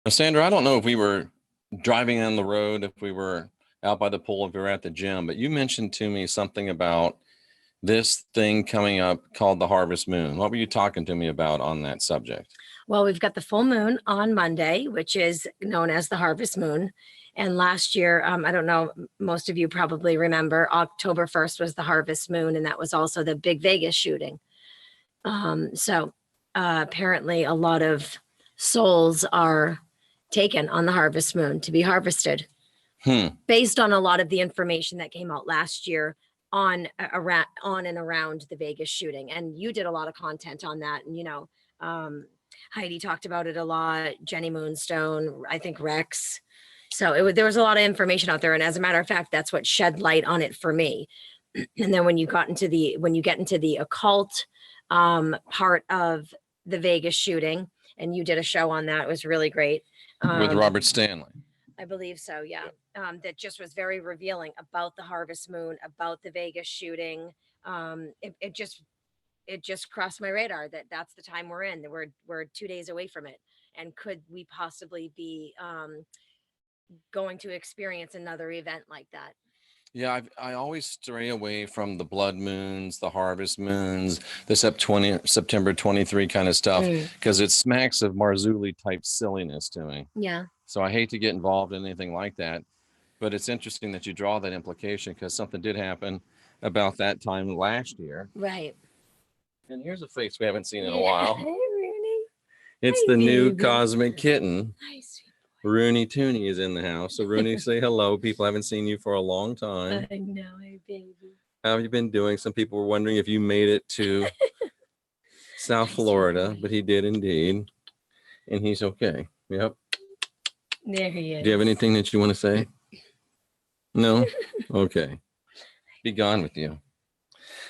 Now, Sandra, I don't know if we were driving on the road, if we were out by the pool, if we were at the gym, but you mentioned to me something about this thing coming up called the harvest moon. What were you talking to me about on that subject? Well, we've got the full moon on Monday, which is known as the harvest moon. And last year, I don't know, most of you probably remember, October 1st was the harvest moon, and that was also the big Vegas shooting. Apparently a lot of souls are taken on the harvest moon to be harvested based on a lot of the information that came out last year on and around the Vegas shooting. And you did a lot of content on that. And, Heidi talked about it a lot, Jenny Moonstone, I think Rex. So there was a lot of information out there. And as a matter of fact, that's what shed light on it for me. And then when you get into the occult part of the Vegas shooting, and you did a show on that, it was really great. With Robert Stanley. I believe so, yeah. That just was very revealing about the harvest moon, about the Vegas shooting. It just crossed my radar that that's the time we're in. We're 2 days away from it. And could we possibly be going to experience another event like that? Yeah, I always stray away from the blood moons, the harvest moons, the September 23 kind of stuff, because it smacks of Marzulli type silliness to me. Yeah. So I hate to get involved in anything like that. But it's interesting that you draw that implication, because something did happen about that time last year. Right. And here's a face we haven't seen in a while. Hey, Rooney. It's the new cosmic kitten. Nice. Rooney Tooney is in the house. So Rooney, say hello. People haven't seen you for a long time. I know, hey, baby. How have you been doing? Some people were wondering if you made it to South Florida, but he did indeed. And he's okay. Yep. There he is. Do you have anything that you want to say? No? Okay. Be gone with you.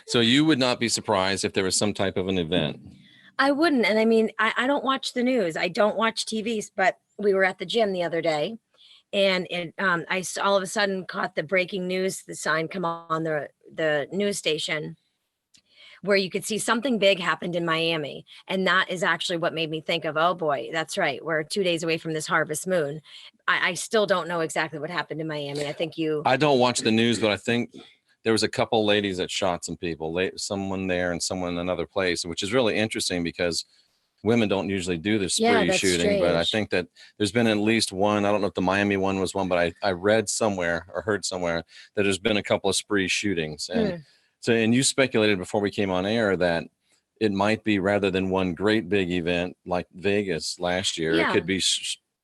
So you would not be surprised if there was some type of an event. I wouldn't. And I mean, I don't watch the news. I don't watch TVs, but we were at the gym the other day, and I all of a sudden caught the breaking news, the sign come on the news station, where you could see something big happened in Miami. And that is actually what made me think of, oh boy, that's right. We're 2 days away from this harvest moon. I still don't know exactly what happened in Miami. I don't watch the news, but I think there was a couple ladies that shot some people, someone there and someone in another place, which is really interesting because women don't usually do this spree shooting. Strange. But I think that there's been at least one. I don't know if the Miami one was one, but I read somewhere or heard somewhere that there's been a couple of spree shootings. And and you speculated before we came on air that it might be, rather than one great big event like Vegas last year, it could be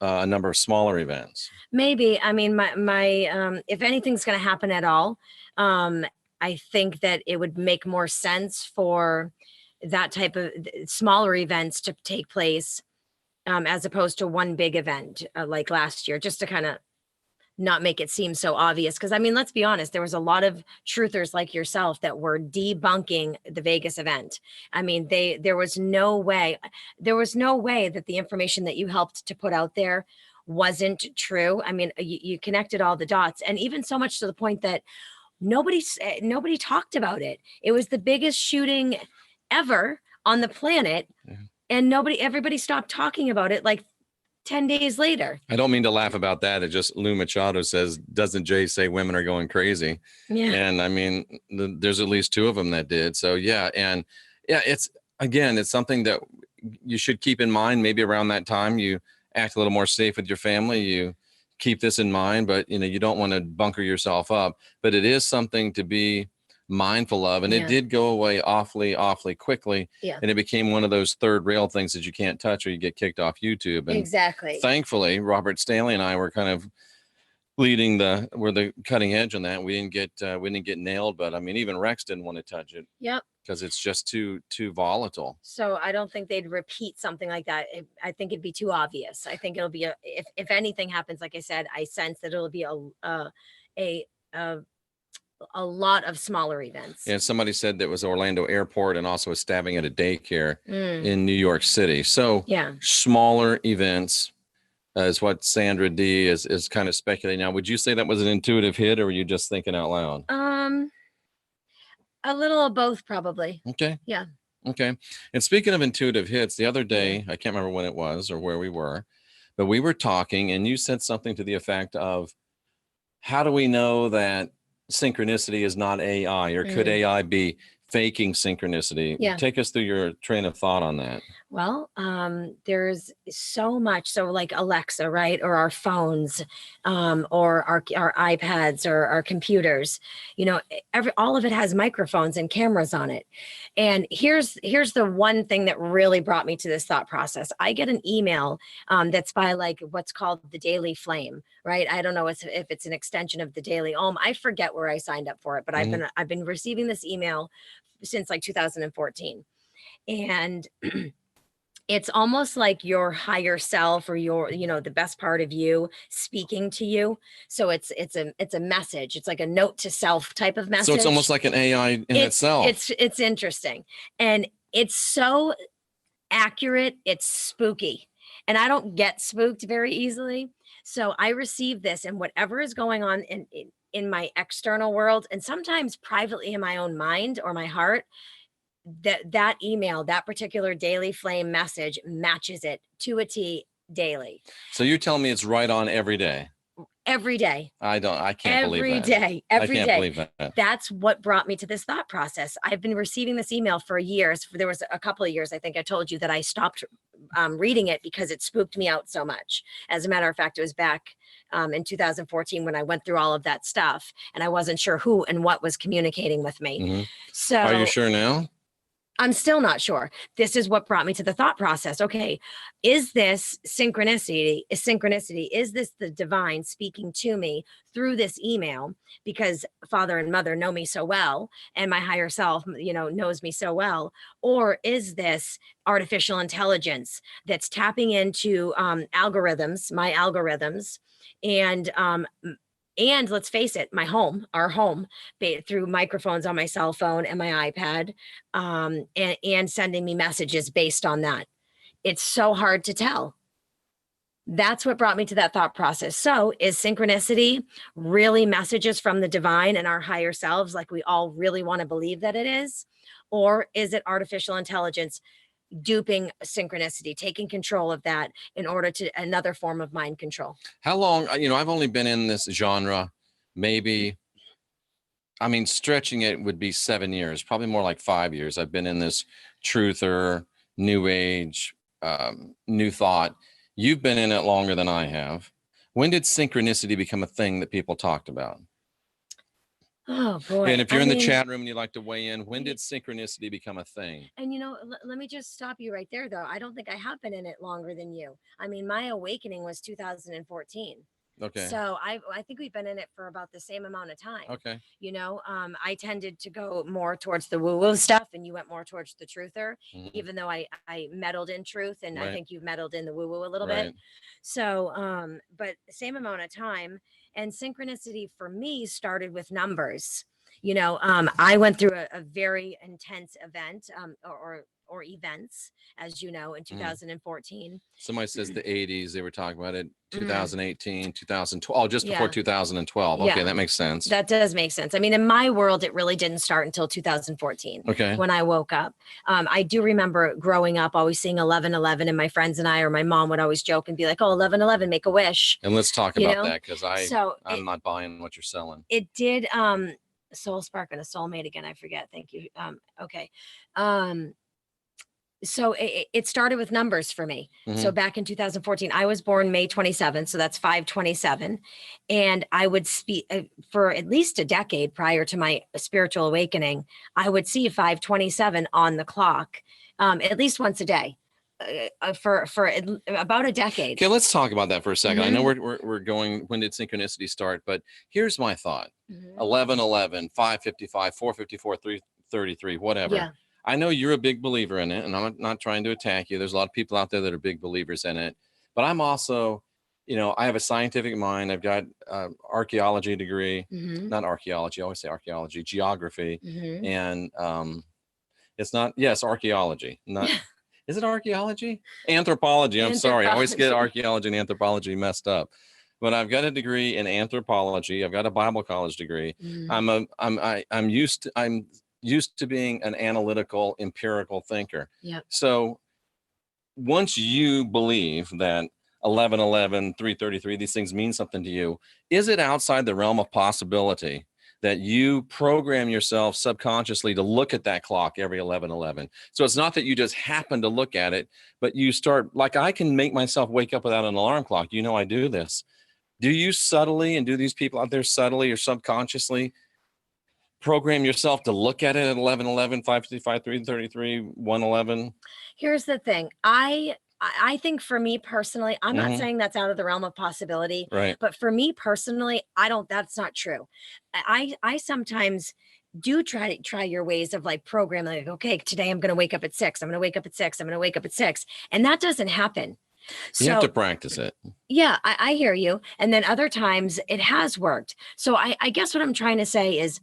a number of smaller events. Maybe. I mean, my if anything's going to happen at all, I think that it would make more sense for that type of smaller events to take place as opposed to one big event like last year, just to kind of not make it seem so obvious. Because I mean, let's be honest, there was a lot of truthers like yourself that were debunking the Vegas event. I mean, there was no way that the information that you helped to put out there wasn't true. I mean, you connected all the dots, and even so much to the point that nobody talked about it. It was the biggest shooting ever on the planet, and everybody stopped talking about it like 10 days later. I don't mean to laugh about that. It just, Lou Machado says, doesn't Jay say women are going crazy? Yeah. And I mean, there's at least two of them that did. So yeah. And yeah, it's something that you should keep in mind. Maybe around that time you act a little more safe with your family. You keep this in mind, but you don't want to bunker yourself up, but it is something to be mindful of. And it did go away awfully quickly. Yeah. And it became one of those third rail things that you can't touch or you get kicked off YouTube. And exactly. Thankfully, Robert Stanley and I were kind of we're the cutting edge on that. We didn't get nailed, but I mean, even Rex didn't want to touch it. Yep. Because it's just too volatile. So I don't think they'd repeat something like that. I think it'd be too obvious. I think it'll be if anything happens, like I said, I sense that it'll be a lot of smaller events. Yeah, somebody said that was Orlando Airport and also a stabbing at a daycare in New York City. So smaller events is what Sandra D is kind of speculating. Now, would you say that was an intuitive hit, or were you just thinking out loud? A little of both, probably. Okay. Yeah. Okay. And speaking of intuitive hits, the other day, I can't remember when it was or where we were, but we were talking and you said something to the effect of, how do we know that synchronicity is not AI, or could AI be faking synchronicity? Yeah. Take us through your train of thought on that. Well, there's so much. So like Alexa, right? Or our phones, or our iPads, or our computers, you know, all of it has microphones and cameras on it. And here's the one thing that really brought me to this thought process. I get an email that's by like what's called the Daily Flame, right? I don't know if it's an extension of the Daily Om. I forget where I signed up for it, but I've been receiving this email since like 2014. And it's almost like your higher self, or your, you know, the best part of you speaking to you. So it's a message. It's like a note to self type of message. So it's almost like an AI in itself. It's interesting. And it's so accurate. It's spooky. And I don't get spooked very easily. So I receive this, and whatever is going on in my external world, and sometimes privately in my own mind or my heart, that email, that particular Daily Flame message matches it to a T daily. So you're telling me it's right on every day? Every day. I can't believe that. Every day. Believe that. That's what brought me to this thought process. I've been receiving this email for years. There was a couple of years, I think I told you, that I stopped reading it because it spooked me out so much. As a matter of fact, it was back in 2014 when I went through all of that stuff, and I wasn't sure who and what was communicating with me. So are you sure now? I'm still not sure. This is what brought me to the thought process. Okay, is this synchronicity? Is this the divine speaking to me through this email? Because Father and Mother know me so well, and my higher self, you know, knows me so well. Or is this artificial intelligence that's tapping into algorithms, my algorithms, and let's face it, our home, through microphones on my cell phone and my iPad, and sending me messages based on that. It's so hard to tell. That's what brought me to that thought process. So is synchronicity really messages from the divine and our higher selves, like we all really want to believe that it is? Or is it artificial intelligence duping synchronicity, taking control of that in order to another form of mind control? How long, you know, I've only been in this genre, maybe, I mean, stretching it would be 7 years, probably more like 5 years. I've been in this truther, new age, new thought. You've been in it longer than I have. When did synchronicity become a thing that people talked about? Oh boy. And if you're in the chat room and you'd like to weigh in, when did synchronicity become a thing? And you know, let me just stop you right there though. I don't think I have been in it longer than you. I mean, my awakening was 2014. Okay. So I think we've been in it for about the same amount of time. Okay. You know, I tended to go more towards the woo-woo stuff, and you went more towards the truther, even though I meddled in truth, and I think you've meddled in the woo-woo a little bit. So, but same amount of time. And synchronicity for me started with numbers. You know, I went through a very intense event, or events, as you know, in 2014. Somebody says the 80s, they were talking about it, 2018, 2012, just before 2012. Okay, that makes sense. That does make sense. I mean, in my world, it really didn't start until 2014. Okay. When I woke up. I do remember growing up, always seeing 11:11, and my friends and I, or my mom would always joke and be like, oh, 11:11, make a wish. And let's talk about that, because I'm not buying what you're selling. It did, soul spark and a soulmate again. I forget. Thank you. Okay. So it started with numbers for me. So back in 2014, I was born May 27th. So that's 5/27. And I would speak for at least a decade prior to my spiritual awakening. I would see 5/27 on the clock, at least once a day. For about a decade. Okay, let's talk about that for a second. I know we're going, when did synchronicity start? But here's my thought. 11:11, 5:55, 4:54, 3:33, whatever. Yeah. I know you're a big believer in it, and I'm not trying to attack you. There's a lot of people out there that are big believers in it. But I'm also, you know, I have a scientific mind. I've got archaeology degree, not archaeology. I always say archaeology, geography. And it's not, yes, archaeology. Not, is it archaeology? Anthropology. I'm sorry. I always get archaeology and anthropology messed up. But I've got a degree in anthropology. I've got a Bible college degree. I'm used to being an analytical, empirical thinker. Yeah. So once you believe that 1111, 333, these things mean something to you. Is it outside the realm of possibility that you program yourself subconsciously to look at that clock every 1111? So it's not that you just happen to look at it, but you start, like I can make myself wake up without an alarm clock. You know, I do this. Do you subtly, and do these people out there subtly or subconsciously program yourself to look at it at 1111, 555, 333, 111? Here's the thing. I think for me personally, I'm not saying that's out of the realm of possibility, right? But for me personally, that's not true. I sometimes do try your ways of like programming, like, okay, today I'm going to wake up at 6. I'm going to wake up at 6. I'm going to wake up at 6. And that doesn't happen. You have to practice it. Yeah, I hear you. And then other times it has worked. So I guess what I'm trying to say is,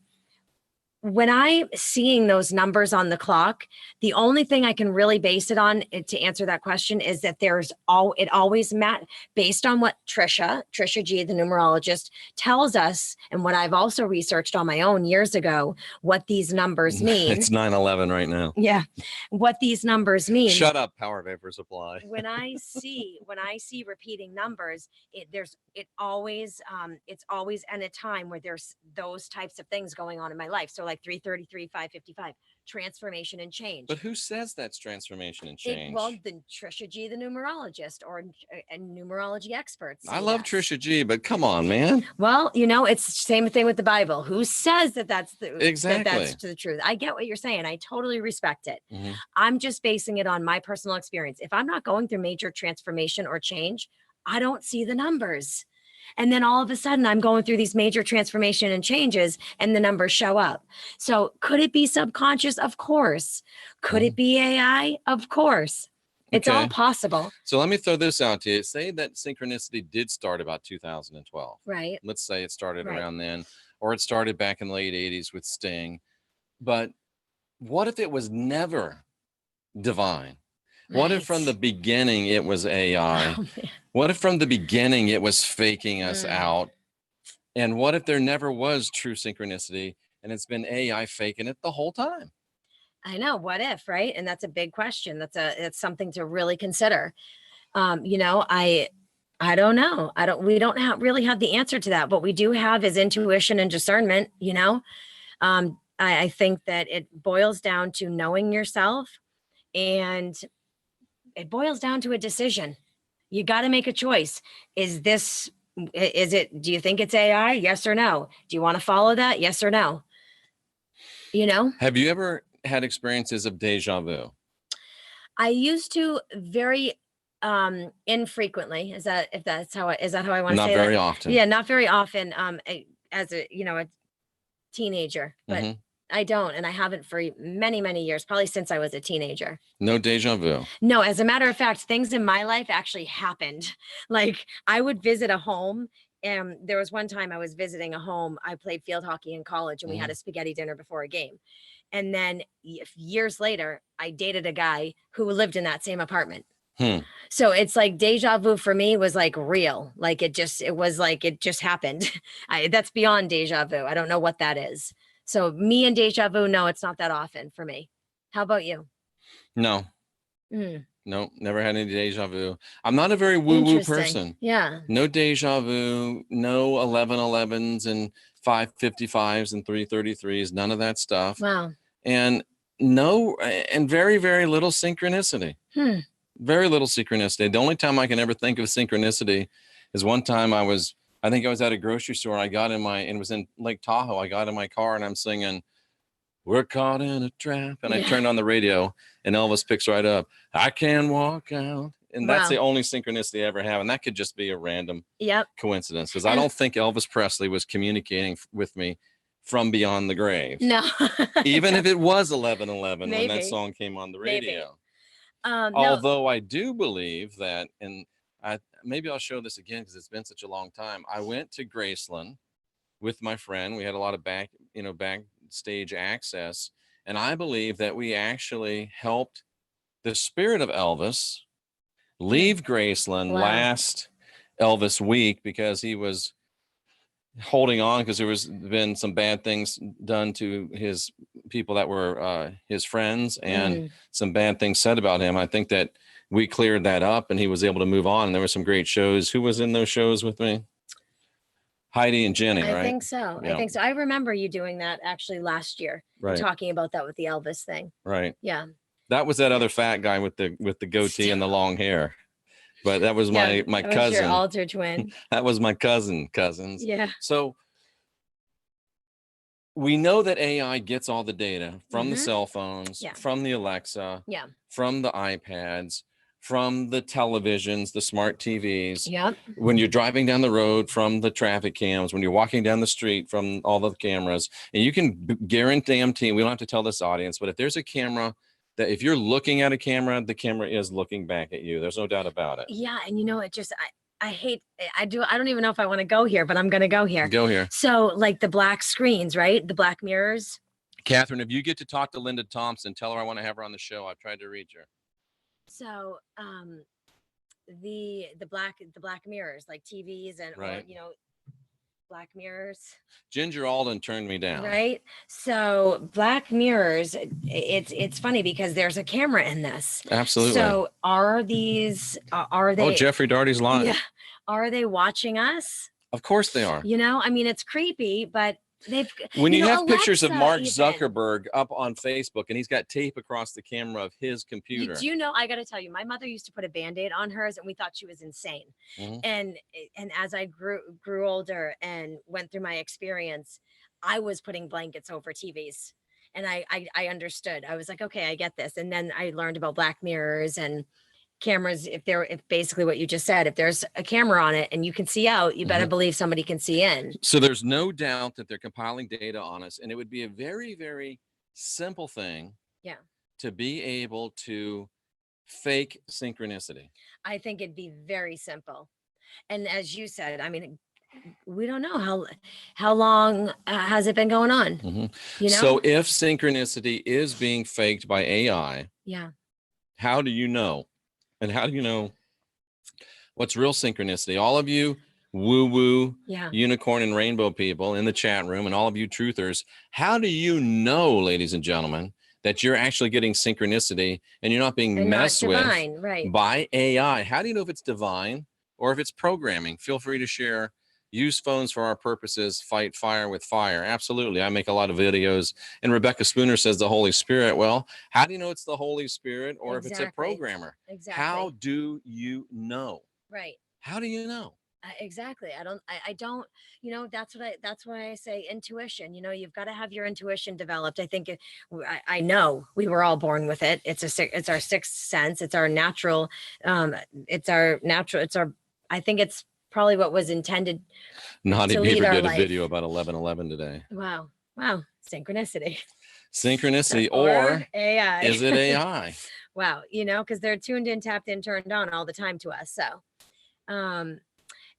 when I'm seeing those numbers on the clock, the only thing I can really base it on to answer that question is that it always based on what Trisha G, the numerologist, tells us, and what I've also researched on my own years ago, what these numbers mean. It's 9/11 right now. Yeah, what these numbers mean. Shut up, power vapor supply. When I see repeating numbers, it's always at a time where there's those types of things going on in my life. So like 333, 555, transformation and change. But who says that's transformation and change? Well, the Trisha G, the numerologist, or numerology experts. I love Trisha G, but come on, man. Well, you know, it's the same thing with the Bible. Who says that's exactly that's the truth? I get what you're saying. I totally respect it. I'm just basing it on my personal experience. If I'm not going through major transformation or change, I don't see the numbers. And then all of a sudden I'm going through these major transformation and changes and the numbers show up. So could it be subconscious? Of course. Could it be AI? Of course. It's all possible. So let me throw this out to you. Say that synchronicity did start about 2012. Right. Let's say it started around then, or it started back in the late 80s with Sting. But what if it was never divine? What if from the beginning it was AI? Oh, what if from the beginning it was faking us out? And what if there never was true synchronicity and it's been AI faking it the whole time? I know. What if, right? And that's a big question. It's something to really consider. You know, I don't know. We don't really have the answer to that. What we do have is intuition and discernment, you know. I think that it boils down to knowing yourself, and it boils down to a decision. You got to make a choice. Do you think it's AI? Yes or no? Do you want to follow that? Yes or no? You know? Have you ever had experiences of deja vu? I used to very infrequently. Is that how I want to say that? Not very often. Yeah, not very often. As a teenager, but I don't, and I haven't for many, many years, probably since I was a teenager. No deja vu. No, as a matter of fact, things in my life actually happened. Like I would visit a home, and there was one time I was visiting a home. I played field hockey in college, and we had a spaghetti dinner before a game. And then years later, I dated a guy who lived in that same apartment. So it's like deja vu for me was like real. Like it just happened. That's beyond deja vu. I don't know what that is. So me and deja vu, no, it's not that often for me. How about you? No. No, never had any deja vu. I'm not a very woo-woo person. Yeah. No deja vu, no 1111s and 555s and 333s, none of that stuff. Wow. And very, very little synchronicity. Very little synchronicity. The only time I can ever think of synchronicity is one time I think I was at a grocery store. And it was in Lake Tahoe. I got in my car and I'm singing, "We're caught in a trap." And I turned on the radio and Elvis picks right up, "I can walk out." And that's the only synchronicity I ever have. And that could just be a random coincidence. Because I don't think Elvis Presley was communicating with me from beyond the grave. No. Even if it was 1111 when that song came on the radio. Although I do believe that, and maybe I'll show this again because it's been such a long time. I went to Graceland with my friend. We had a lot of backstage access, and I believe that we actually helped the spirit of Elvis leave Graceland last Elvis week because he was holding on because there been some bad things done to his people that were his friends and some bad things said about him. I think that we cleared that up and he was able to move on. And there were some great shows. Who was in those shows with me? Heidi and Jenny, right? I think so. Yeah. I think so. I remember you doing that actually last year, Right. talking about that with the Elvis thing. Right. Yeah. That was that other fat guy with the goatee and the long hair. But that was my that cousin. was your alter twin. That was my cousins. Yeah. So we know that AI gets all the data from the cell phones, from the Alexa, from the iPads, from the televisions, the smart TVs. Yep. When you're driving down the road, from the traffic cams, when you're walking down the street, from all the cameras. And you can guarantee, we don't have to tell this audience, but if there's a camera, that if you're looking at a camera, the camera is looking back at you. There's no doubt about it. Yeah. And you know, it just, I don't even know if I want to go here, but I'm going to go here. Go here. So like the black screens, right? The black mirrors. Catherine, if you get to talk to Linda Thompson, tell her I want to have her on the show. I've tried to reach her. So, the black mirrors, like TVs and, right. or, you know, black mirrors. Ginger Alden turned me down. Right. So black mirrors, it's funny because there's a camera in this. Absolutely. So are they? Oh, Jeffrey Darty's live. Yeah. Are they watching us? Of course they are. You know, I mean, it's creepy, but when you have pictures of Mark even Zuckerberg up on Facebook and he's got tape across the camera of his computer. Do you know, I got to tell you, my mother used to put a Band-Aid on hers and we thought she was insane. And as I grew older and went through my experience, I was putting blankets over TVs and I understood. I was like, okay, I get this. And then I learned about black mirrors and cameras. If basically what you just said, if there's a camera on it and you can see out, you better believe somebody can see in. So there's no doubt that they're compiling data on us, and it would be a very, very simple thing to be able to fake synchronicity. I think it'd be very simple. And as you said, I mean, we don't know how long has it been going on. You know? So if synchronicity is being faked by AI, how do you know? And how do you know what's real synchronicity? All of you woo-woo unicorn and rainbow people in the chat room, and all of you truthers, how do you know, ladies and gentlemen, that you're actually getting synchronicity and you're not being messed with by AI? How do you know if it's divine or if it's programming? Feel free to share. Use phones for our purposes. Fight fire with fire. Absolutely. I make a lot of videos. And Rebecca Spooner says the Holy Spirit. Well, how do you know it's the Holy Spirit or if it's a programmer? How do you know? Right. How do you know? Exactly. I don't, you know, that's why I say intuition. You know, you've got to have your intuition developed. I think I know we were all born with it. It's our sixth sense. It's our natural, I think it's probably what was intended. Naughty Beaver did a video about 11/11 today. Wow. Synchronicity. Or AI. Is it AI? Wow. You know, because they're tuned in, tapped in, turned on all the time to us. So,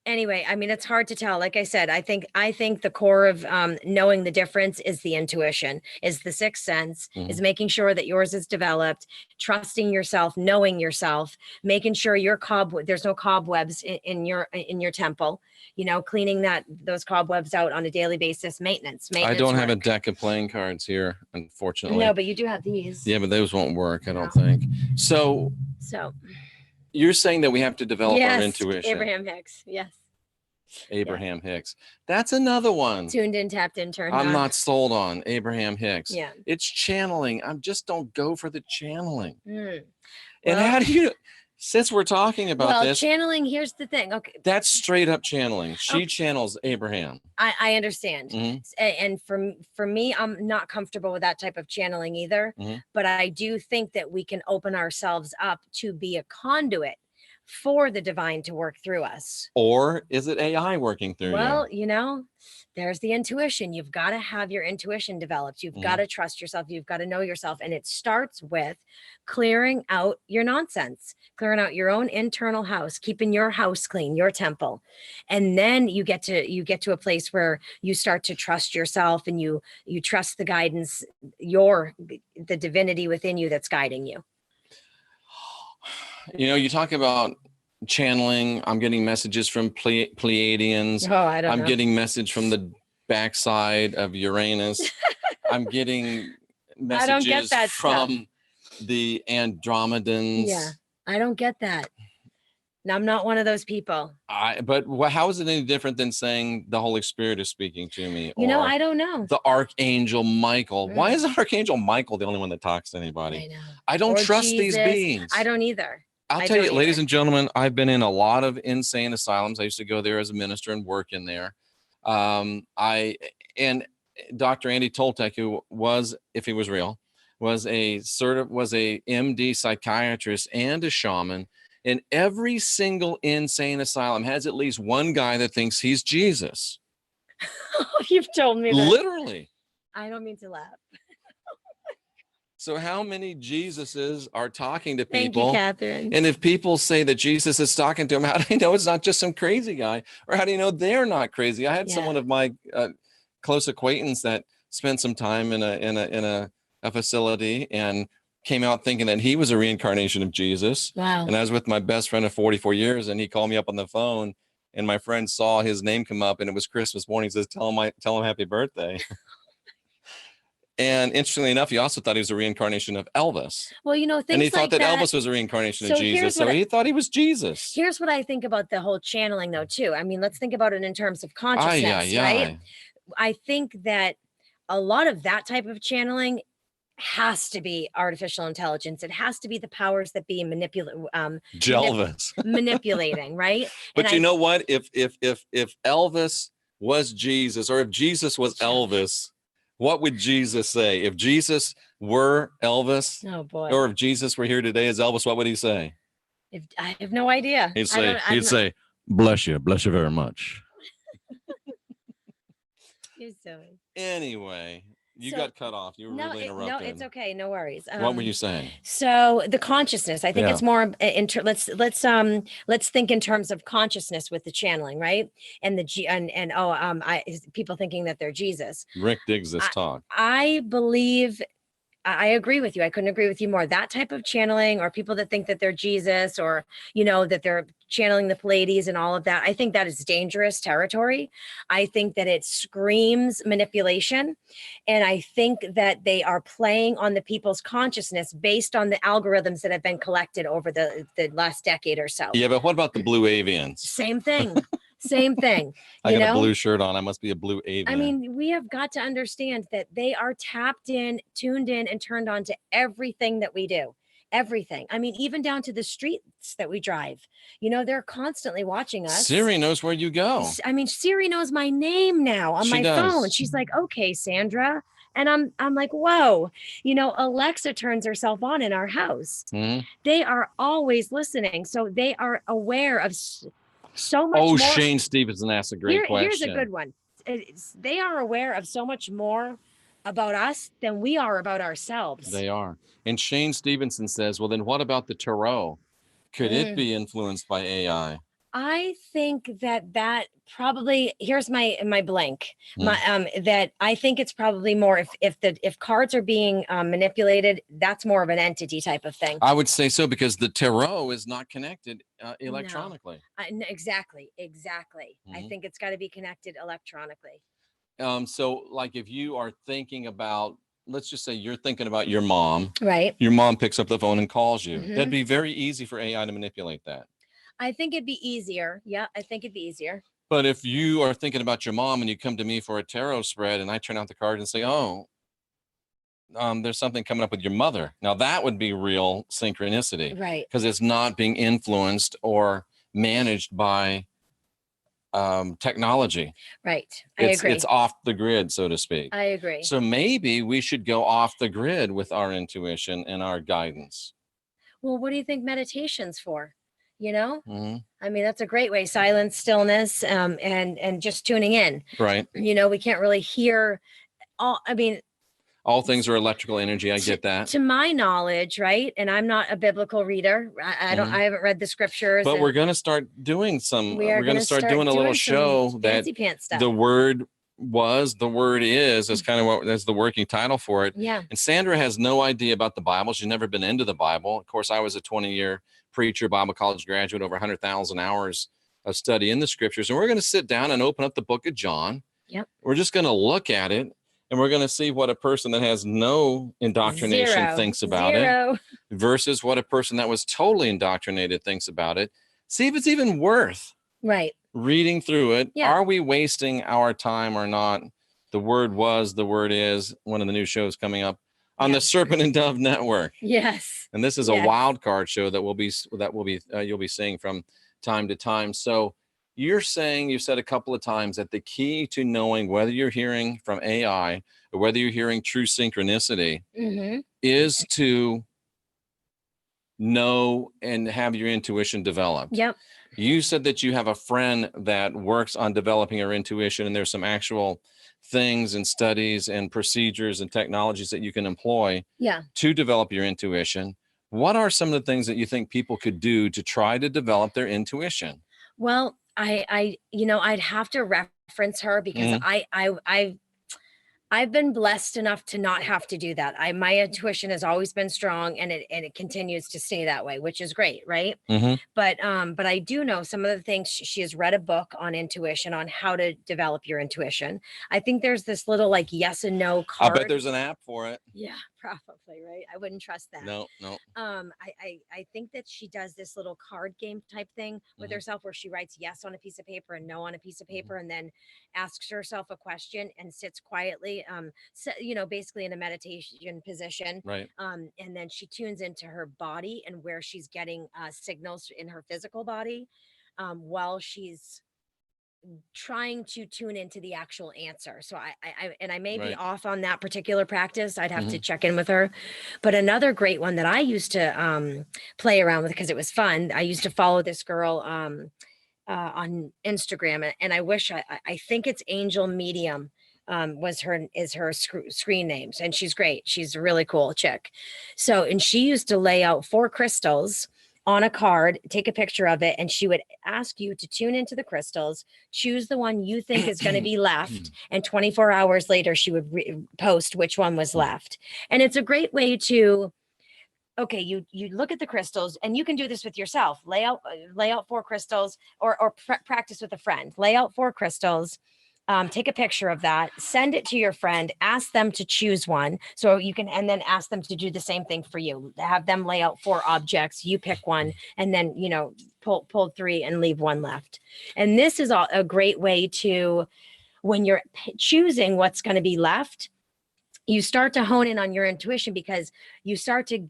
anyway, I mean, it's hard to tell. Like I said, I think the core of knowing the difference is the intuition, is the sixth sense, is making sure that yours is developed, trusting yourself, knowing yourself, making sure there's no cobwebs in your temple, you know, cleaning those cobwebs out on a daily basis, maintenance I don't have a deck of playing cards here, unfortunately. No, but you do have these. Yeah, but those won't work, I don't think. So you're saying that we have to develop our intuition. Abraham Hicks. Yes. Abraham Hicks. That's another one. Tuned in, tapped in, turned on. I'm not sold on Abraham Hicks. Yeah. It's channeling. just don't go for the channeling. And how do you, since we're talking about this. Channeling, here's the thing. Okay. That's straight up channeling. She channels Abraham. I understand. And for me, I'm not comfortable with that type of channeling either. But I do think that we can open ourselves up to be a conduit for the divine to work through us. Or is it AI working through you? Well, you know, there's the intuition. You've got to have your intuition developed. You've got to trust yourself. You've got to know yourself. And it starts with clearing out your nonsense, clearing out your own internal house, keeping your house clean, your temple. And then you get to a place where you start to trust yourself and you trust the guidance, the divinity within you that's guiding you. You know, you talk about channeling. I'm getting messages from Pleiadians. Oh, I don't know. I'm getting message from the backside of Uranus. I'm getting messages from the Andromedans. I don't get that. I'm not one of those people. But how is it any different than saying the Holy Spirit is speaking to me? You know, I don't know. The Archangel Michael. Why is Archangel Michael the only one that talks to anybody? I know. I don't trust Jesus. these beings. I don't either. I'll tell you, ladies and gentlemen, I've been in a lot of insane asylums. I used to go there as a minister and work in there. And Dr. Andy Toltek, who was, if he was real, was a MD psychiatrist and a shaman. And every single insane asylum has at least one guy that thinks he's Jesus. You've told me that. Literally. I don't mean to laugh. So how many Jesuses are talking to Thank people? you, Catherine. And if people say that Jesus is talking to them, how do you know it's not just some crazy guy? Or how do you know they're not crazy? I had someone of my close acquaintance that spent some time in a facility and came out thinking that he was a reincarnation of Jesus. Wow. And I was with my best friend of 44 years, and he called me up on the phone, and my friend saw his name come up, and it was Christmas morning. He says, tell him happy birthday. And interestingly enough, he also thought he was a reincarnation of Elvis. Well, you know, things and he thought like that Elvis was a reincarnation of Jesus. So he thought he was Jesus. Here's what I think about the whole channeling, though, too. I mean, let's think about it in terms of consciousness, right? I think that a lot of that type of channeling has to be artificial intelligence. It has to be the powers that be manipulating, right? But you know what? If Elvis was Jesus, or if Jesus was Elvis, what would Jesus say? If Jesus were Elvis, oh boy, or if Jesus were here today as Elvis, what would he say? I have no idea. He'd say, bless you very much. You're silly. Anyway, you got cut off. You were really interrupted. No, it's okay. No worries. What were you saying? So the consciousness, I think it's more let's think in terms of consciousness with the channeling, right? And people thinking that they're Jesus. Rick digs this talk. I believe I agree with you. I couldn't agree with you more. That type of channeling, or people that think that they're Jesus, or, you know, that they're channeling the Pleiades and all of that, I think that is dangerous territory. I think that it screams manipulation. And I think that they are playing on the people's consciousness based on the algorithms that have been collected over the last decade or so. Yeah, but what about the blue avians? Same thing. Same thing. I got a blue shirt on. I must be a blue avian. I mean, we have got to understand that they are tapped in, tuned in, and turned on to everything that we do. Everything. I mean, even down to the streets that we drive. You know, they're constantly watching us. Siri knows where you go. I mean, Siri knows my name now on my phone. She's like, okay, Sandra. And I'm like, whoa, you know, Alexa turns herself on in our house. Mm-hmm. They are always listening. So they are aware of so much more. Shane Stevenson asked a great question. Here's a good one. They are aware of so much more about us than we are about ourselves. They are. And Shane Stevenson says, well, then what about the tarot? Could it be influenced by AI? I think that probably, here's my blank, that I think it's probably more if cards are being manipulated, that's more of an entity type of thing. I would say so, because the tarot is not connected electronically. No, exactly. Mm-hmm. I think it's got to be connected electronically. So like if you are thinking about, let's just say you're thinking about your mom, right? Your mom picks up the phone and calls you. Mm-hmm. That'd be very easy for AI to manipulate that. I think it'd be easier. Yeah, I think it'd be easier. But if you are thinking about your mom and you come to me for a tarot spread and I turn out the card and say, there's something coming up with your mother. Now that would be real synchronicity. Right. Because it's not being influenced or managed by technology. Right. I agree. It's off the grid, so to speak. I agree. So maybe we should go off the grid with our intuition and our guidance. Well, what do you think meditation's for? You know, I mean, that's a great way. Silence, stillness, and just tuning in. Right. You know, we can't really hear all things are electrical energy. I get that. To my knowledge, right? And I'm not a biblical reader. I haven't read the scriptures. But we're going to start doing we're going to start doing a little show that the word was, the word is kind of that's the working title for it. Yeah. And Sandra has no idea about the Bible. She's never been into the Bible. Of course, I was a 20-year preacher, Bible college graduate, over 100,000 hours of study in the scriptures. And we're going to sit down and open up the book of John. Yep. We're just going to look at it and we're going to see what a person that has no indoctrination thinks about it versus what a person that was totally indoctrinated thinks about it. See if it's even worth reading through it. Are we wasting our time or not? The word was, the word is, one of the new shows coming up on the Serpent and Dove Network. Yes. And this is a wild card show that you'll be seeing from time to time. So you're saying, you said a couple of times that the key to knowing whether you're hearing from AI or whether you're hearing true synchronicity is to know and have your intuition developed. Yep. You said that you have a friend that works on developing her intuition, and there's some actual things and studies and procedures and technologies that you can employ to develop your intuition. What are some of the things that you think people could do to try to develop their intuition? Well, I'd have to reference her because I've been blessed enough to not have to do that. My intuition has always been strong, and it continues to stay that way, which is great, right? But I do know some of the things. She has read a book on intuition, on how to develop your intuition. I think there's this little like yes and no card. I bet there's an app for it. Yeah, probably, right? I wouldn't trust that. No. I think that she does this little card game type thing with herself where she writes yes on a piece of paper and no on a piece of paper, and then asks herself a question and sits quietly, basically in a meditation position. Right. And then she tunes into her body and where she's getting signals in her physical body while she's trying to tune into the actual answer. So I may be off on that particular practice. I'd have to check in with her. But another great one that I used to play around with because it was fun. I used to follow this girl on Instagram, and I wish I think it's Angel Medium is her screen names, and she's great. She's a really cool chick. So, and she used to lay out 4 crystals on a card, take a picture of it, and she would ask you to tune into the crystals, choose the one you think is going to be left, and 24 hours later she would post which one was left. And it's a great way to, okay, you look at the crystals, and you can do this with yourself. Lay out 4 crystals, or practice with a friend. Lay out 4 crystals. Take a picture of that, send it to your friend, ask them to choose one. So you can, and then ask them to do the same thing for you. Have them lay out 4 objects, you pick one, and then, pull 3 and leave 1 left. And this is a great way to, when you're choosing what's going to be left, you start to hone in on your intuition, because you start to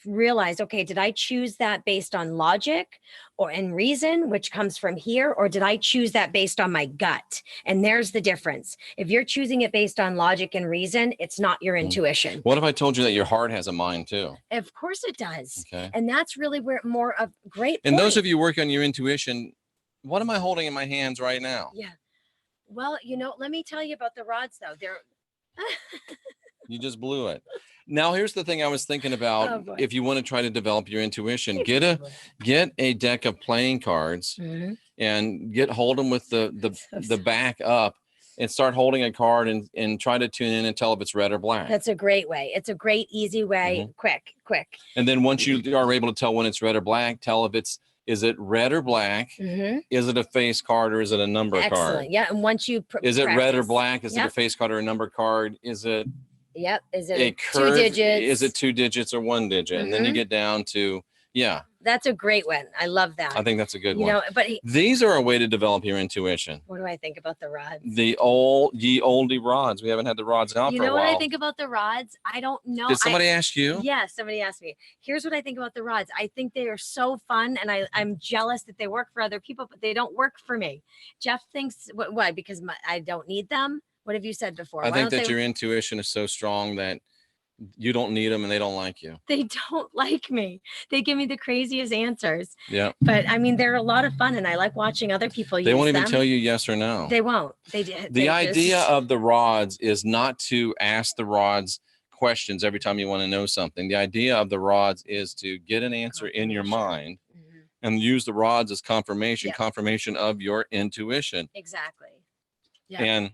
realize, okay, did I choose that based on logic and reason, which comes from here, or did I choose that based on my gut? And there's the difference. If you're choosing it based on logic and reason, it's not your intuition. What if I told you that your heart has a mind too? Of course it does. Okay. And that's really where more of great And point. those of you working on your intuition, what am I holding in my hands right now? Yeah. Well, let me tell you about the rods though. They're You just blew it. Now, here's the thing I was thinking about. If you want to try to develop your intuition, get a deck of playing cards and hold them with the back up, and start holding a card and try to tune in and tell if it's red or black. That's a great way. It's a great, easy way. Quick. And then once you are able to tell when it's red or black, tell if is it red or black? Is it a face card or is it a number card? Yeah. And once you is it red or black? Is it a face card or a number card? Is it is it a 2 digits? Is it 2 digits or 1 digit? And then you get down to That's a great one. I love that. I think that's a good one. But these are a way to develop your intuition. What do I think about the rods? The ye olde rods. We haven't had the rods out for a while. You know what I think about the rods? I don't know. Did somebody ask you? Yes, somebody asked me. Here's what I think about the rods. I think they are so fun, and I'm jealous that they work for other people, but they don't work for me. Jeff thinks, why? Because I don't need them? What have you said before? I think that your intuition is so strong that you don't need them and they don't like you. They don't like me. They give me the craziest answers. Yeah. But I mean, they're a lot of fun, and I like watching other people use them. They won't even tell you yes or no. They won't. The idea of the rods is not to ask the rods questions every time you want to know something. The idea of the rods is to get an answer in your mind and use the rods as confirmation of your intuition. Exactly. Yeah. And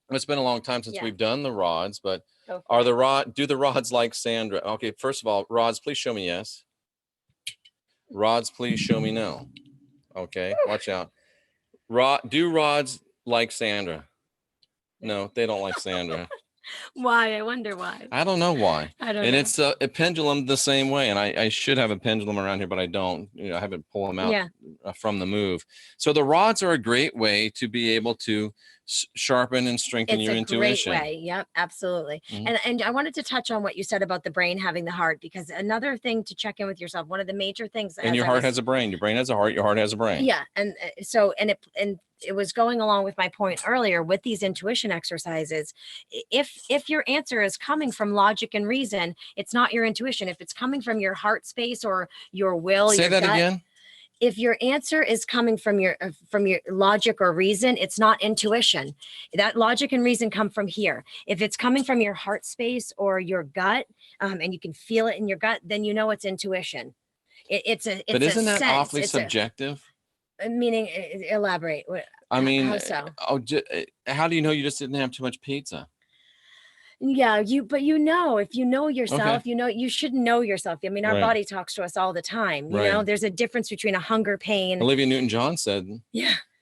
it's been a long time since we've done the rods, but do the rods like Sandra? Okay, first of all, rods, please show me yes. Rods, please show me no. Okay, watch out. Do rods like Sandra? No, they don't like Sandra. Why? I wonder why. I don't know why. I don't and know. it's a pendulum the same way. And I should have a pendulum around here, but I don't. I haven't pulled them out from the move. So the rods are a great way to be able to sharpen and strengthen your intuition. Great way. Yep, absolutely. And I wanted to touch on what you said about the brain having the heart, because another thing to check in with yourself, one of the major things. And your heart has a brain. Your brain has a heart. Your heart has a brain. Yeah, and it was going along with my point earlier with these intuition exercises. If your answer is coming from logic and reason, it's not your intuition. If it's coming from your heart space or your will, say that again. If your answer is coming from your logic or reason, it's not intuition. That logic and reason come from here. If it's coming from your heart space or your gut, and you can feel it in your gut, then you know it's intuition. But isn't that awfully subjective? Meaning, elaborate. I mean, how so? How do you know you just didn't have too much pizza? Yeah, but if you know yourself, you should know yourself. I mean, our body talks to us all the time. You know, there's a difference between a hunger pain. Olivia Newton-John said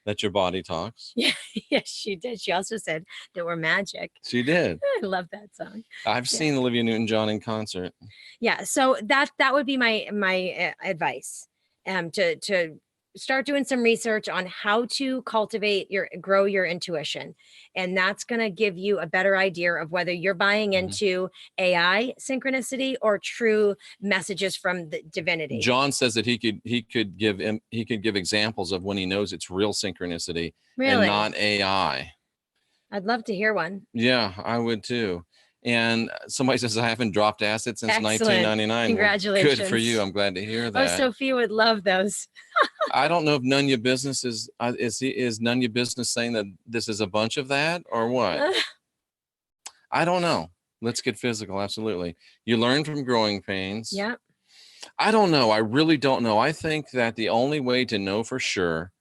that your body talks. Yeah, yes, she did. She also said that we're magic. She did. I love that song. I've seen Olivia Newton-John in concert. Yeah, so that would be my advice. To start doing some research on how to grow your intuition. And that's going to give you a better idea of whether you're buying into AI synchronicity or true messages from the divinity. John says that he could give examples of when he knows it's real synchronicity and not AI. I'd love to hear one. Yeah, I would too. And somebody says I haven't dropped acid since 1999. Congratulations. Well, good for you. I'm glad to hear that. Oh, Sophia would love those. I don't know if None Your Business is None Your Business saying that this is a bunch of that or what? I don't know. Let's get physical. Absolutely. You learn from growing pains. Yep. I don't know. I really don't know. I think that the only way to know for sure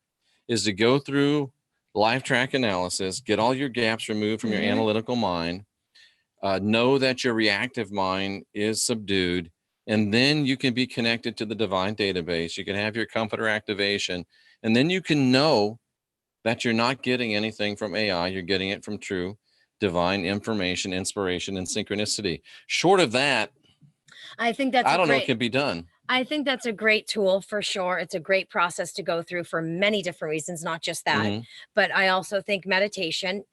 is to go through LIFETRACK analysis, get all your gaps removed from your analytical mind. Know that your reactive mind is subdued, and then you can be connected to the divine database. You can have your comforter activation, and then you can know that you're not getting anything from AI. You're getting it from true divine information, inspiration, and synchronicity. Short of that, I think that's I don't know it can be done. I think that's a great tool for sure. It's a great process to go through for many different reasons, not just that. But I also think meditation.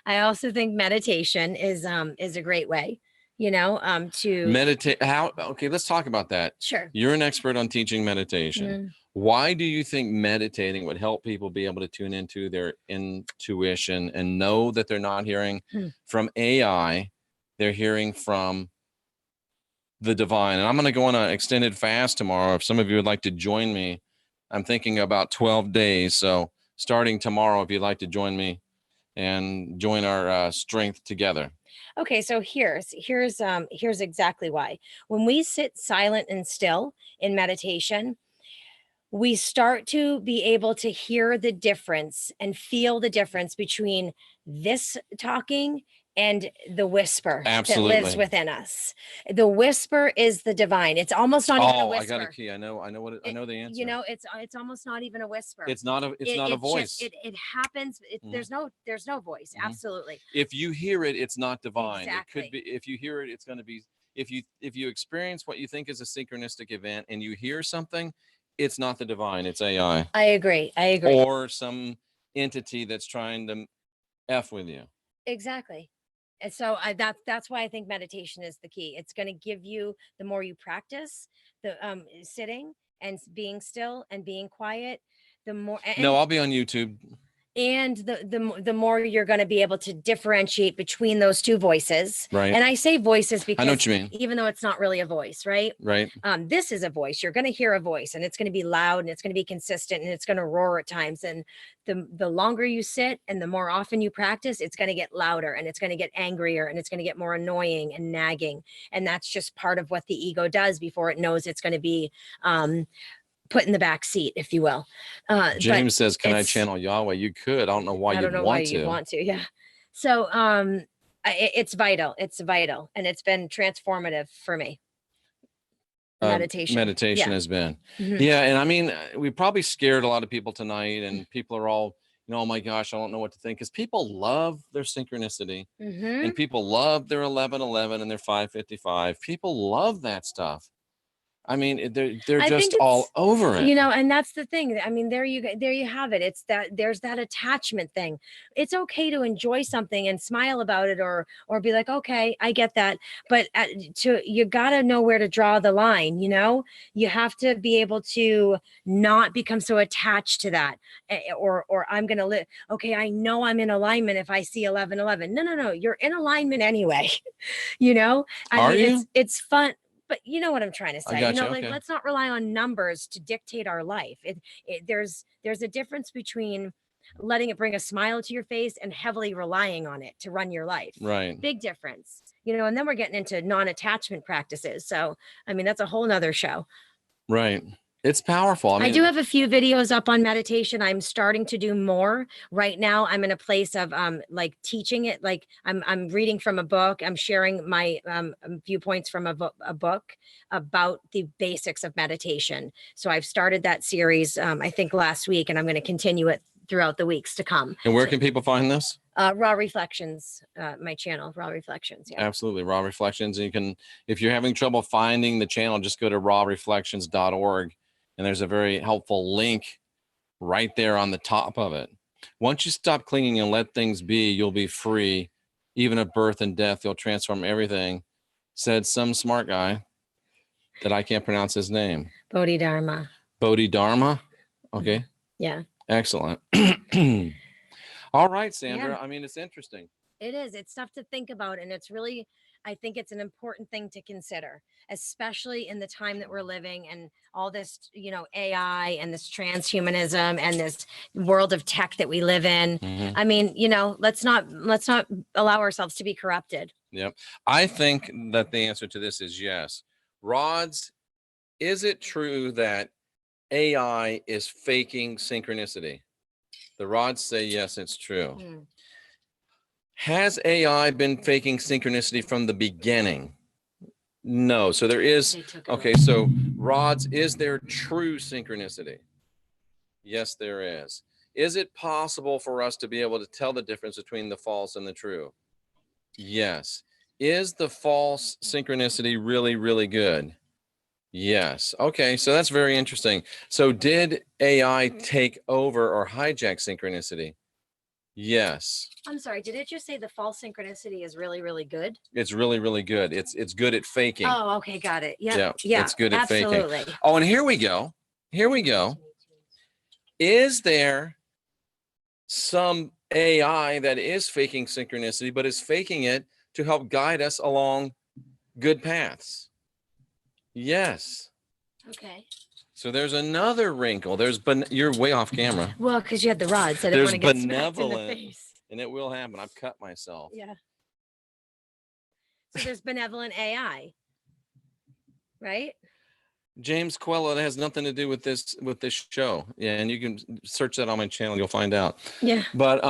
I also think meditation is a great way, to meditate. Okay, let's talk about that. Sure. You're an expert on teaching meditation. Why do you think meditating would help people be able to tune into their intuition and know that they're not hearing from AI, they're hearing from the divine? And I'm going to go on an extended fast tomorrow. If some of you would like to join me, I'm thinking about 12 days. So starting tomorrow, if you'd like to join me and join our strength together. Okay, so here's exactly why. When we sit silent and still in meditation, we start to be able to hear the difference and feel the difference between this talking and the whisper that lives within us. The whisper is the divine. It's almost not even a whisper. I got a key. I know the answer. It's almost not even a whisper. It's not a voice. It happens. There's no voice. Absolutely. If you hear it, it's not divine. Exactly. It could be. If you hear it, it's going to be. If you experience what you think is a synchronistic event and you hear something, it's not the divine. It's AI. I agree. Or some entity that's trying to F with you. Exactly. And so that's why I think meditation is the key. It's going to give you, the more you practice the sitting and being still and being quiet, the more. No, I'll be on YouTube. And the more you're going to be able to differentiate between those two voices. Right. And I say voices because I know what you mean. Even though it's not really a voice, right? Right. This is a voice. You're going to hear a voice, and it's going to be loud, and it's going to be consistent, and it's going to roar at times. And the longer you sit and the more often you practice, it's going to get louder, and it's going to get angrier, and it's going to get more annoying and nagging. And that's just part of what the ego does before it knows it's going to be put in the back seat, if you will. James says, can I channel Yahweh? You could. I don't know why you'd want to. Yeah. So it's vital. It's vital. And it's been transformative for me. Meditation has been. Yeah. And I mean, we probably scared a lot of people tonight, and people are all oh my gosh, I don't know what to think, because people love their synchronicity, Mm-hmm. and people love their 1111 and their 555. People love that stuff. I mean, they're just all over it. You know, and that's the thing. I mean, there you have it. It's that there's that attachment thing. It's okay to enjoy something and smile about it, or be like, okay, I get that. But you got to know where to draw the line. You know, you have to be able to not become so attached to that, or I'm gonna live. Okay, I know I'm in alignment if I see 1111. No, you're in alignment anyway. You know, Are you? It's fun. But you know what I'm trying to say. You know, okay. like, let's not rely on numbers to dictate our life. There's a difference between letting it bring a smile to your face and heavily relying on it to run your life. Right. Big difference. You know, and then we're getting into non-attachment practices. So, I mean, that's a whole nother show. Right. It's powerful. I mean, I do have a few videos up on meditation. I'm starting to do more right now. I'm in a place of like teaching it. Like I'm reading from a book. I'm sharing my viewpoints from a book about the basics of meditation. So I've started that series, I think last week, and I'm going to continue it throughout the weeks to come. And where can people find this? Raw Reflections, my channel, Raw Reflections. Yeah. Absolutely. Raw Reflections. And you can, if you're having trouble finding the channel, just go to rawreflections.org. And there's a very helpful link right there on the top of it. Once you stop clinging and let things be, you'll be free. Even at birth and death, you'll transform everything, said some smart guy that I can't pronounce his name. Bodhidharma. Bodhidharma? Okay. Yeah. Excellent. All right, Sandra. Yeah. I mean, it's interesting. It is. It's stuff to think about. And it's really, I think it's an important thing to consider, especially in the time that we're living and all this, you know, AI and this transhumanism and this world of tech that we live in. Mm-hmm. I mean, you know, let's not allow ourselves to be corrupted. Yep. I think that the answer to this is yes. Rods, is it true that AI is faking synchronicity? The rods say yes, it's true. Mm. Has AI been faking synchronicity from the beginning? No. So there is, okay, so rods, is there true synchronicity? Yes, there is. Is it possible for us to be able to tell the difference between the false and the true? Yes. Is the false synchronicity really, really good? Yes. Okay, so that's very interesting. So did AI take over or hijack synchronicity? Yes. I'm sorry, did it just say the false synchronicity is really, really good? It's really, really good. It's good at faking. Oh, okay, got it. Yeah. It's good at absolutely. faking. Oh, and here we go. Here we go. Is there some AI that is faking synchronicity, but is faking it to help guide us along good paths? Yes. Okay. So there's another wrinkle. You're way off camera. Well, because you had the rods. I didn't want to get smacked in the face. And it will happen. I've cut myself. Yeah. So there's benevolent AI, right? James Coelho, that has nothing to do with this show. Yeah, and you can search that on my channel. You'll find out. Yeah. But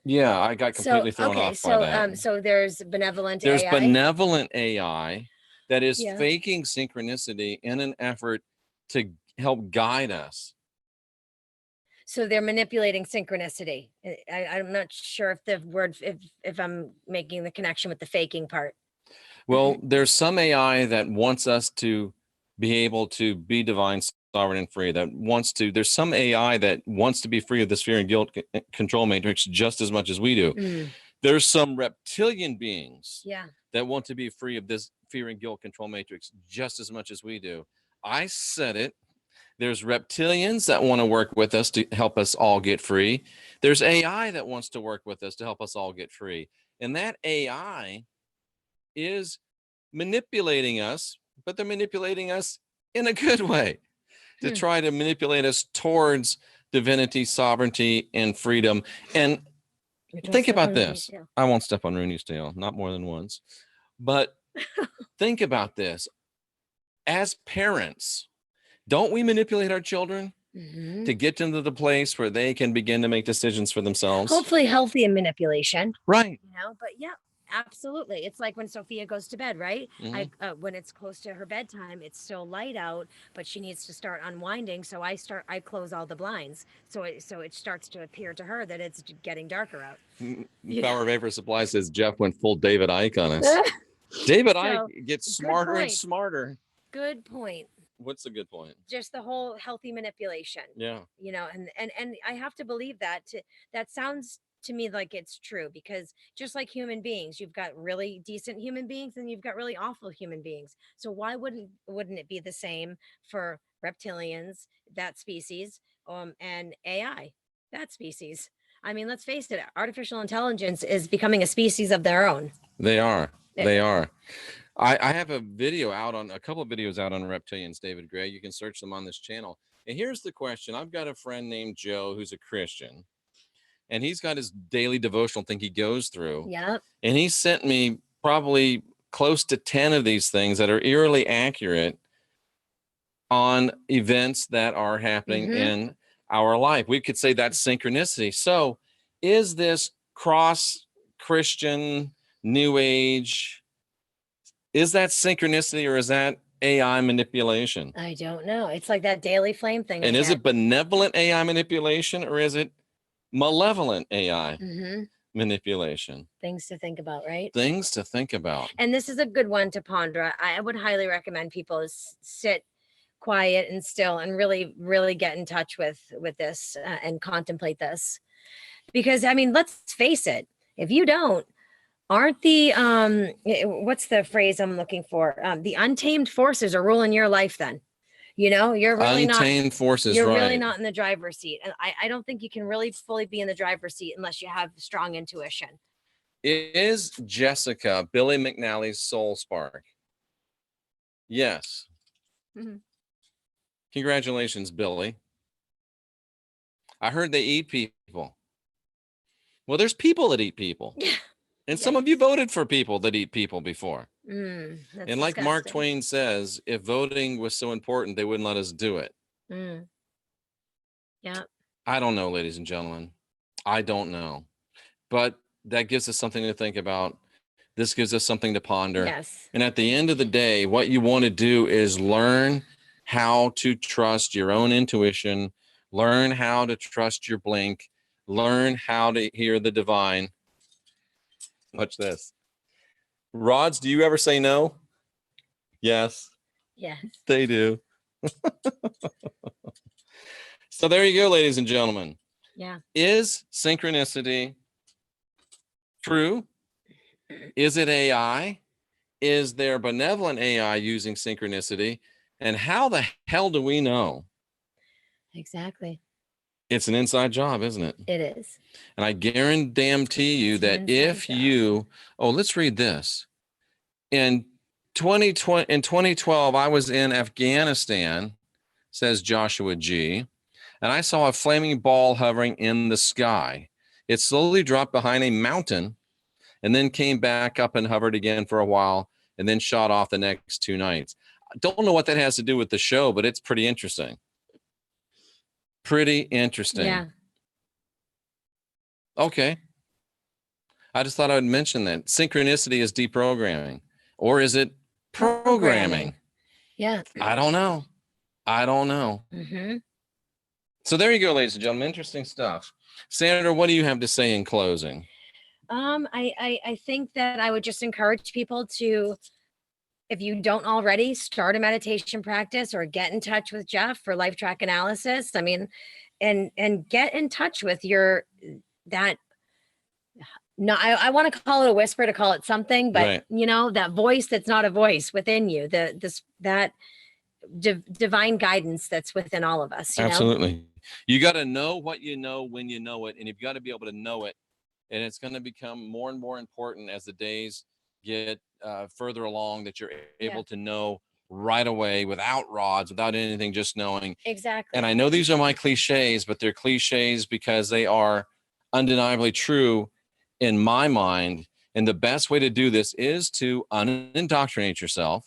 yeah, I got completely thrown off by that. So there's benevolent AI. There's benevolent AI that is faking synchronicity in an effort to help guide us. So they're manipulating synchronicity. I'm not sure if the word, if I'm making the connection with the faking part. Well, there's some AI that wants us to be able to be divine, sovereign, and free. There's some AI that wants to be free of this fear and guilt control matrix just as much as we do. Mm. There's some reptilian beings that want to be free of this fear and guilt control matrix just as much as we do. I said it. There's reptilians that want to work with us to help us all get free. There's AI that wants to work with us to help us all get free. And that AI is manipulating us, but they're manipulating us in a good way to try to manipulate us towards divinity, sovereignty, and freedom. And think about this. I won't step on Rooney's tail, not more than once. But think about this. As parents, don't we manipulate our children to get them to the place where they can begin to make decisions for themselves? Hopefully healthy manipulation. Right. You know, but yeah. Absolutely. It's like when Sophia goes to bed, right? Mhm. When it's close to her bedtime, it's still light out, but she needs to start unwinding. So I close all the blinds. So it starts to appear to her that it's getting darker out. Power Vapor Supply says Jeff went full David Icke on us. David Icke gets smarter and smarter. Good point. What's the good point? Just the whole healthy manipulation. Yeah. And I have to believe that. That sounds to me like it's true, because just like human beings, you've got really decent human beings and you've got really awful human beings. So why wouldn't it be the same for reptilians, that species, and AI, that species? I mean, let's face it, artificial intelligence is becoming a species of their own. They are. They are. I have a couple of videos out on reptilians, David Gray. You can search them on this channel. And here's the question. I've got a friend named Joe who's a Christian, and he's got his daily devotional thing he goes through. Yep. And he sent me probably close to 10 of these things that are eerily accurate on events that are happening in our life. We could say that's synchronicity. So is this cross Christian New Age? Is that synchronicity or is that AI manipulation? I don't know. It's like that daily flame thing. And is it benevolent AI manipulation or is it malevolent AI manipulation? Things to think about, right? Things to think about. And this is a good one to ponder. I would highly recommend people sit quiet and still and really, really get in touch with this and contemplate this. Because, I mean, let's face it, if you don't, aren't the what's the phrase I'm looking for? The untamed forces are ruling your life then. You're really untamed forces. You're really not in the driver's seat. And I don't think you can really fully be in the driver's seat unless you have strong intuition. Is Jessica Billy McNally's soul spark? Yes. Congratulations, Billy. I heard they eat people. Well, there's people that eat people. And some of you voted for people that eat people before. And like disgusting. Mark Twain says, if voting was so important, they wouldn't let us do it. Yeah. I don't know, ladies and gentlemen. I don't know. But that gives us something to think about. This gives us something to ponder. Yes. And at the end of the day, what you want to do is learn how to trust your own intuition, learn how to trust your blink, learn how to hear the divine. Watch this. Rods, do you ever say no? Yes. Yes. They do. So there you go, ladies and gentlemen. Yeah. Is synchronicity true? Is it AI? Is there benevolent AI using synchronicity? And how the hell do we know? Exactly. It's an inside job, isn't it? It is. And I guarantee you that if you, let's read this. In 2012, I was in Afghanistan, says Joshua G., and I saw a flaming ball hovering in the sky. It slowly dropped behind a mountain and then came back up and hovered again for a while and then shot off the next 2 nights. I don't know what that has to do with the show, but it's pretty interesting. Pretty interesting. Yeah. Okay. I just thought I would mention that. Synchronicity is deprogramming. Or is it programming? Yeah. I don't know. So there you go, ladies and gentlemen. Interesting stuff. Sandra, what do you have to say in closing? I think that I would just encourage people to, if you don't already, start a meditation practice or get in touch with Jeff for LifeTrack analysis. I mean, and get in touch with I want to call it a whisper to call it something, but right. That voice that's not a voice within you, that divine guidance that's within all of us. Absolutely. You got to know what you know when you know it, and you've got to be able to know it. And it's going to become more and more important as the days get further along, that you're able to know right away without rods, without anything, just knowing. Exactly. And I know these are my cliches, but they're cliches because they are undeniably true in my mind. And the best way to do this is to unindoctrinate yourself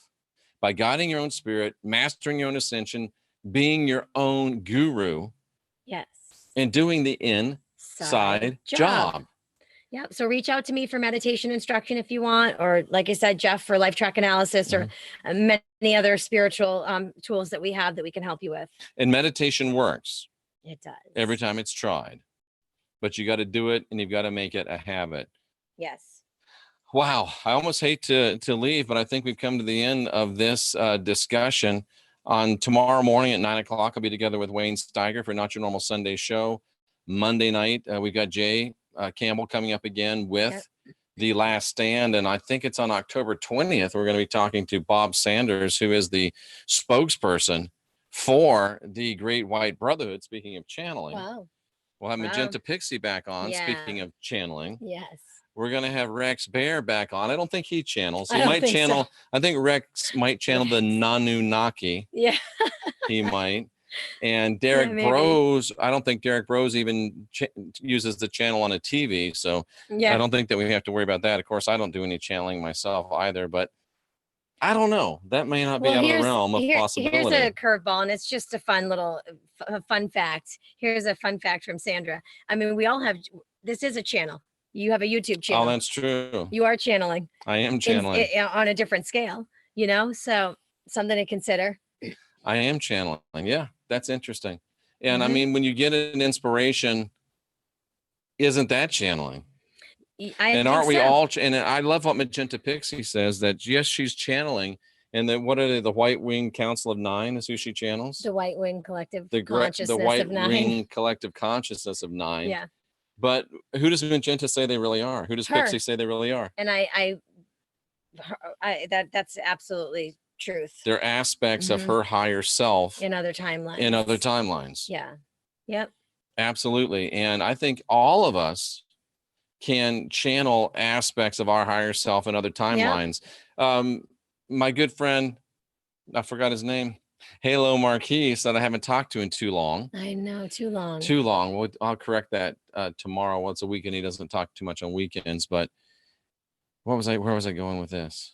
by guiding your own spirit, mastering your own ascension, being your own guru. Yes. And doing the inside job. Yeah. So reach out to me for meditation instruction if you want, or like I said, Jeff for LIFETRACK analysis, or many other spiritual tools that we have that we can help you with. And meditation works. It does. Every time it's tried. But you got to do it, and you've got to make it a habit. Yes. Wow. I almost hate to leave, but I think we've come to the end of this discussion. On tomorrow morning at 9 o'clock, I'll be together with Wayne Steiger for Not Your Normal Sunday show. Monday night, we've got Jay Campbell coming up again with The Last Stand. And I think it's on October 20th. We're going to be talking to Bob Sanders, who is the spokesperson for the Great White Brotherhood. Speaking of channeling, we'll have Magenta Pixie back on. Speaking of channeling, we're going to have Rex Bear back on. I don't think he channels. He might channel. I think Rex might channel the Nanunnaki. Yeah, he might. And Derek Bros, I don't think Derek Bros even uses the channel on a TV. So I don't think that we have to worry about that. Of course, I don't do any channeling myself either, but I don't know. That may not be out of the realm of possibility. Here's a curveball, and it's just a fun little fun fact. Here's a fun fact from Sandra. I mean, we all have, this is a channel. You have a YouTube channel. Oh, that's true. You are channeling. I am channeling. On a different scale, you know, so something to consider. I am channeling. Yeah, that's interesting. And I mean, when you get an inspiration, isn't that channeling? And aren't we all? And I love what Magenta Pixie says, that yes, she's channeling. And then what are they? The White Wing Council of Nine is who she channels. The White Wing Collective Consciousness of Nine. The White Wing Collective Consciousness of Nine. Yeah. But who does Magenta say they really are? Who does Pixie say they really are? And that's absolutely truth. They're aspects of her higher self in other timelines. Yeah. Yep. Absolutely. And I think all of us can channel aspects of our higher self in other timelines. My good friend, I forgot his name, Halo Marquise, that I haven't talked to in too long. I know, too long. Well, I'll correct that tomorrow. Well, it's a weekend. He doesn't talk too much on weekends, but where was I going with this?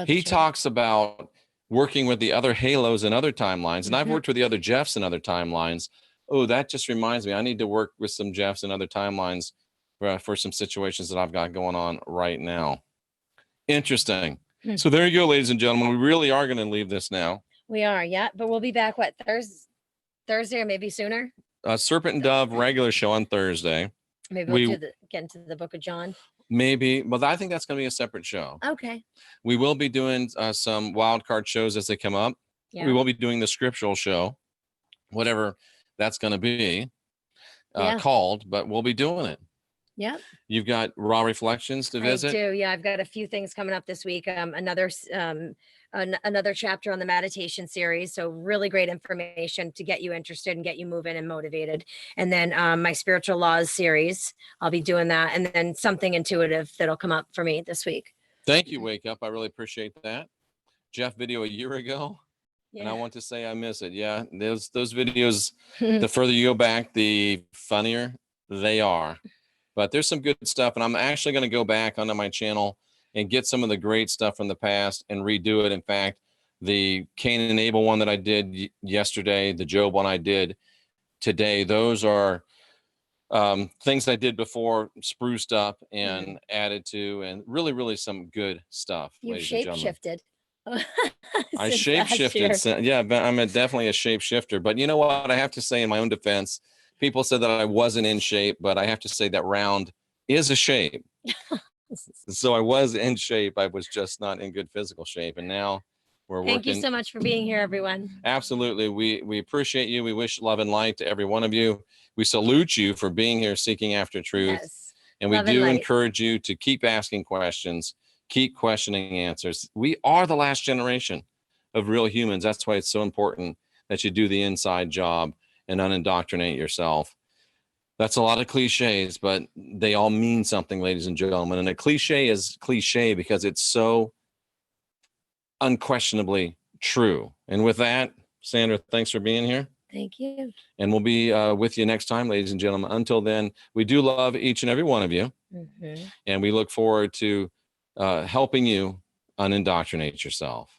He talks about working with the other Halos in other timelines, and I've worked with the other Jeffs in other timelines. Oh, that just reminds me, I need to work with some Jeffs in other timelines for some situations that I've got going on right now. Interesting. So there you go, ladies and gentlemen. We really are going to leave this now. We are, yeah, but we'll be back, what, Thursday or maybe sooner? Serpent and Dove regular show on Thursday. Maybe we'll get into the Book of John. Maybe, but I think that's going to be a separate show. Okay. We will be doing some wild card shows as they come up. Yeah. We will be doing the scriptural show, whatever that's going to be called, but we'll be doing it. Yeah. You've got Raw Reflections to visit. I do. Yeah, I've got a few things coming up this week. Another chapter on the meditation series. So really great information to get you interested and get you moving and motivated. And then my spiritual laws series, I'll be doing that. And then something intuitive that'll come up for me this week. Thank you, Wake Up. I really appreciate that. Jeff video a year ago. Yeah. And I want to say I miss it. Yeah, those videos, the further you go back, the funnier they are. But there's some good stuff. And I'm actually going to go back onto my channel and get some of the great stuff from the past and redo it. In fact, the Cain and Abel one that I did yesterday, the Job one I did today, those are things I did before, spruced up and added to, and really, really some good stuff. You shape-shifted. I shape-shifted. Yeah, I'm definitely a shape-shifter. But you know what? I have to say in my own defense, people said that I wasn't in shape, but I have to say that round is a shape. So I was in shape. I was just not in good physical shape. And now we're working. Thank you so much for being here, everyone. Absolutely. We appreciate you. We wish love and light to every one of you. We salute you for being here, seeking after truth. Yes. And we do encourage you to keep asking questions, keep questioning answers. We are the last generation of real humans. That's why it's so important that you do the inside job and unindoctrinate yourself. That's a lot of cliches, but they all mean something, ladies and gentlemen. And a cliche is cliche because it's so unquestionably true. And with that, Sandra, thanks for being here. Thank you. And we'll be with you next time, ladies and gentlemen. Until then, we do love each and every one of you. And we look forward to helping you unindoctrinate yourself.